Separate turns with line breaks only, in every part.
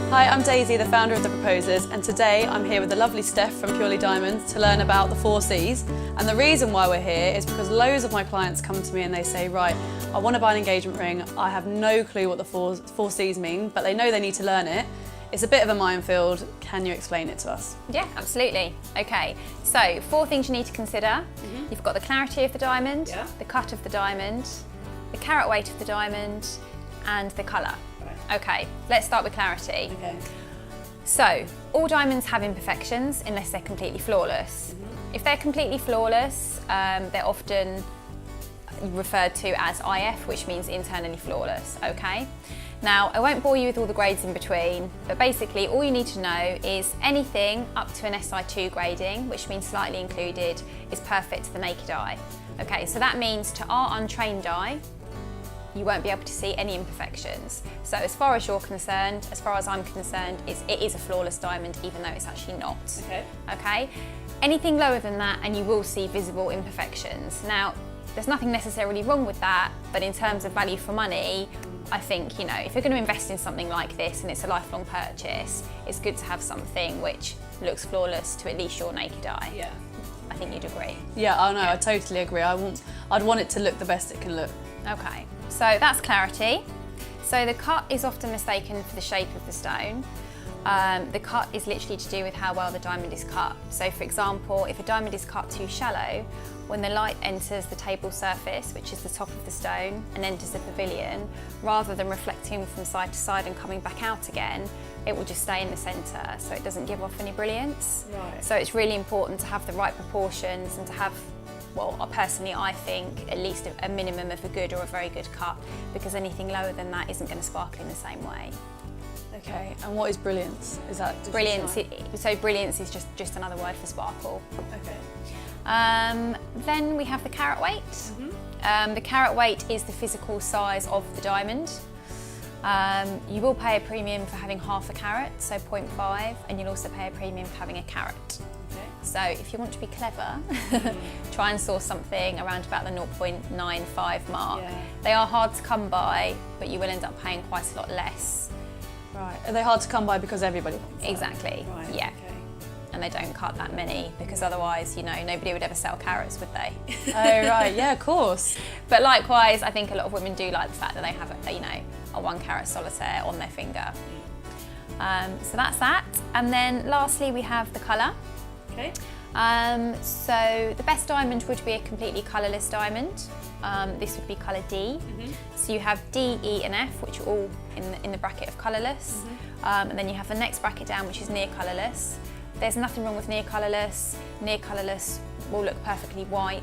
Hi, I'm Daisy, the founder of The Proposers, and today I'm here with the lovely Steph from Purely Diamonds to learn about the 4 Cs. And the reason why we're here is because loads of my clients come to me and they say, right, I want to buy an engagement ring, I have no clue what the 4 Cs mean, but they know they need to learn it. It's a bit of a minefield. Can you explain it to us?
Yeah, absolutely. Okay, so 4 things you need to consider. You've got the clarity of the diamond, the cut of the diamond, the carat weight of the diamond, and the colour. Okay, let's start with clarity.
Okay.
So, all diamonds have imperfections unless they're completely flawless. If they're completely flawless, they're often referred to as IF, which means internally flawless, okay? Now, I won't bore you with all the grades in between, but basically all you need to know is anything up to an SI2 grading, which means slightly included, is perfect to the naked eye. Okay, so that means to our untrained eye, you won't be able to see any imperfections. So as far as you're concerned, as far as I'm concerned, it is a flawless diamond, even though it's actually not. Okay. Okay? Anything lower than that and you will see visible imperfections. Now, there's nothing necessarily wrong with that, but in terms of value for money, I think, you know, if you're going to invest in something like this and it's a lifelong purchase, it's good to have something which looks flawless to at least your naked eye. Yeah. I think you'd agree.
Yeah, I know, I totally agree. I'd want it to look the best it can look.
Okay, so that's clarity. So the cut is often mistaken for the shape of the stone. The cut is literally to do with how well the diamond is cut. So for example, if a diamond is cut too shallow, when the light enters the table surface, which is the top of the stone, and enters the pavilion, rather than reflecting from side to side and coming back out again, it will just stay in the centre, so it doesn't give off any brilliance. Right. So it's really important to have the right proportions and to have, well, personally I think, at least a minimum of a good or a very good cut, because anything lower than that isn't going to sparkle in the same way.
Okay, and what is brilliance? Is that
brilliance? So brilliance is just another word for sparkle.
Okay.
Then we have the carat weight. The carat weight is the physical size of the diamond. You will pay a premium for having half a carat, so 0.5, and you'll also pay a premium for having a carat. Okay. So if you want to be clever, try and source something around about the 0.95 mark. Yeah. They are hard to come by, but you will end up paying quite a lot less.
Right. Are they hard to come by because everybody wants them?
Exactly.
Right.
Yeah.
Okay.
And they don't cut that many because otherwise, you know, nobody would ever sell carats, would they?
Oh right, yeah, of course.
But likewise, I think a lot of women do like the fact that they have, you know, a 1 carat solitaire on their finger. So that's that. And then lastly, we have the colour. Okay. So the best diamond would be a completely colourless diamond. This would be colour D. So you have D, E and F, which are all in the bracket of colourless. And then you have the next bracket down, which is near colourless. There's nothing wrong with near colourless. Near colourless will look perfectly white,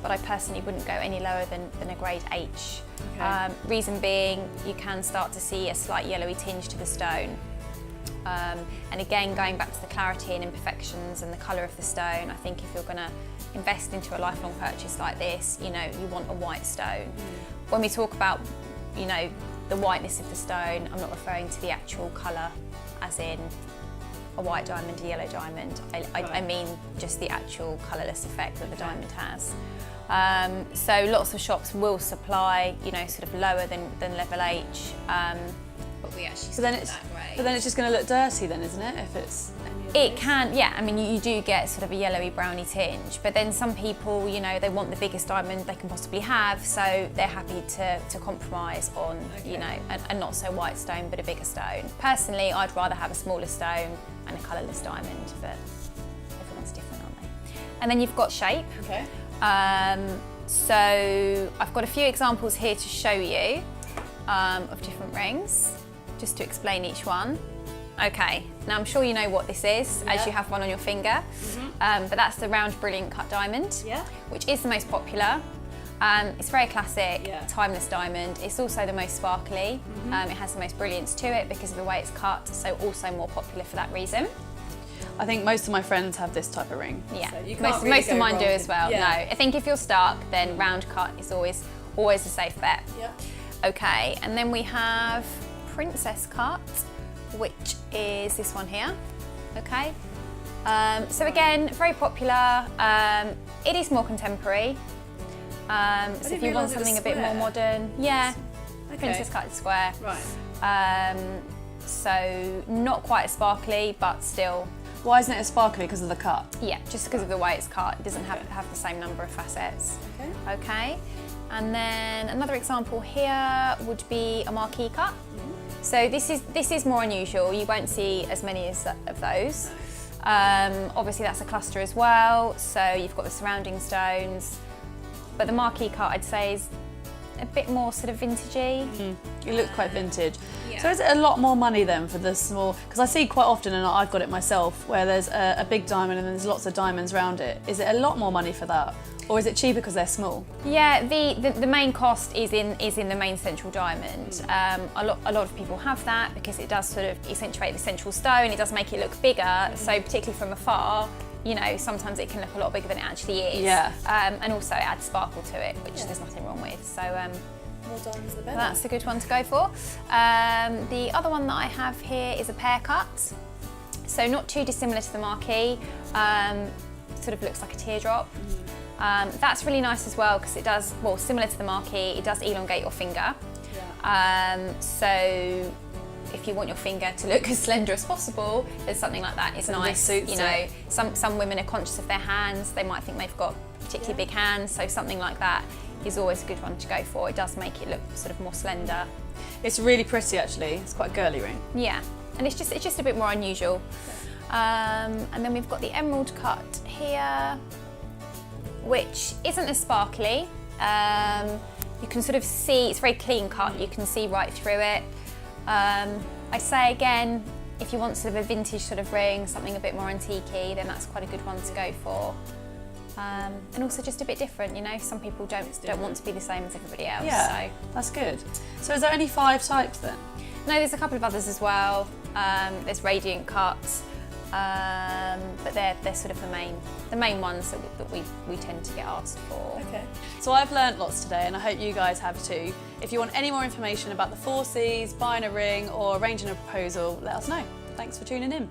but I personally wouldn't go any lower than a grade H. Okay. Reason being, you can start to see a slight yellowy tinge to the stone. And again, going back to the clarity and imperfections and the colour of the stone, I think if you're going to invest into a lifelong purchase like this, you know, you want a white stone. When we talk about, you know, the whiteness of the stone, I'm not referring to the actual colour, as in a white diamond, a yellow diamond. I mean just the actual colourless effect that the diamond has. So lots of shops will supply, you know, sort of lower than level H. But we actually
but then it's just going to look dirty then, isn't it? If it's
it can, yeah. I mean, you do get sort of a yellowy browny tinge, but then some people, you know, they want the biggest diamond they can possibly have, so they're happy to compromise on, you know, a not so white stone, but a bigger stone. Personally, I'd rather have a smaller stone and a colourless diamond, but everyone's different, aren't they? And then you've got shape. Okay. So I've got a few examples here to show you of different rings, just to explain each one. Okay, now I'm sure you know what this is, as you have one on your finger, but that's the round brilliant cut diamond, which is the most popular. It's very classic, timeless diamond. It's also the most sparkly. It has the most brilliance to it because of the way it's cut, so also more popular for that reason.
I think most of my friends have this type of ring.
Yeah, so most of mine do as well. No, I think if you're stuck, then round cut is always a safe bet. Okay, and then we have princess cut, which is this one here. Okay, so again, very popular. It is more contemporary. So if you want something a bit more modern, princess cut is square. Right. So not quite as sparkly, but still.
Why isn't it as sparkly? Because of the cut?
Yeah, just because of the way it's cut. It doesn't have the same number of facets. Okay. And then another example here would be a marquee cut. So this is more unusual. You won't see as many of those. Obviously that's a cluster as well, so you've got the surrounding stones. But the marquee cut, I'd say, is a bit more sort of vintagey.
It looks quite vintage.
Yeah.
So is it a lot more money then for the small, because I see quite often, and I've got it myself, where there's a big diamond and there's lots of diamonds around it. Is it a lot more money for that? Or is it cheaper because they're small?
Yeah, the main cost is in the main central diamond. A lot of people have that because it does sort of accentuate the central stone. It does make it look bigger. So particularly from afar, you know, sometimes it can look a lot bigger than it actually is.
Yeah.
And also it adds sparkle to it, which there's nothing wrong with. So
more diamonds the better.
that's a good one to go for. The other one that I have here is a pear cut. So not too dissimilar to the marquee. Sort of looks like a teardrop. That's really nice as well because it does, well, similar to the marquee, it does elongate your finger. So if you want your finger to look as slender as possible, then something like that is nice. You know, some women are conscious of their hands. They might think they've got particularly big hands, so something like that is always a good one to go for. It does make it look sort of more slender.
It's really pretty actually. It's quite a girly ring.
Yeah, and it's just a bit more unusual. And then we've got the emerald cut here, which isn't as sparkly. You can sort of see, it's very clean cut, you can see right through it. I'd say again, if you want sort of a vintage sort of ring, something a bit more antique-y, then that's quite a good one to go for. And also just a bit different, you know, some people don't want to be the same as everybody else.
Yeah,
so.
That's good. So is there only 5 types then?
No, there's a couple of others as well. There's radiant cuts. But they're sort of the main ones that we tend to get asked for.
Okay. So I've learnt lots today and I hope you guys have too. If you want any more information about the 4Cs, buying a ring or arranging a proposal, let us know. Thanks for tuning in.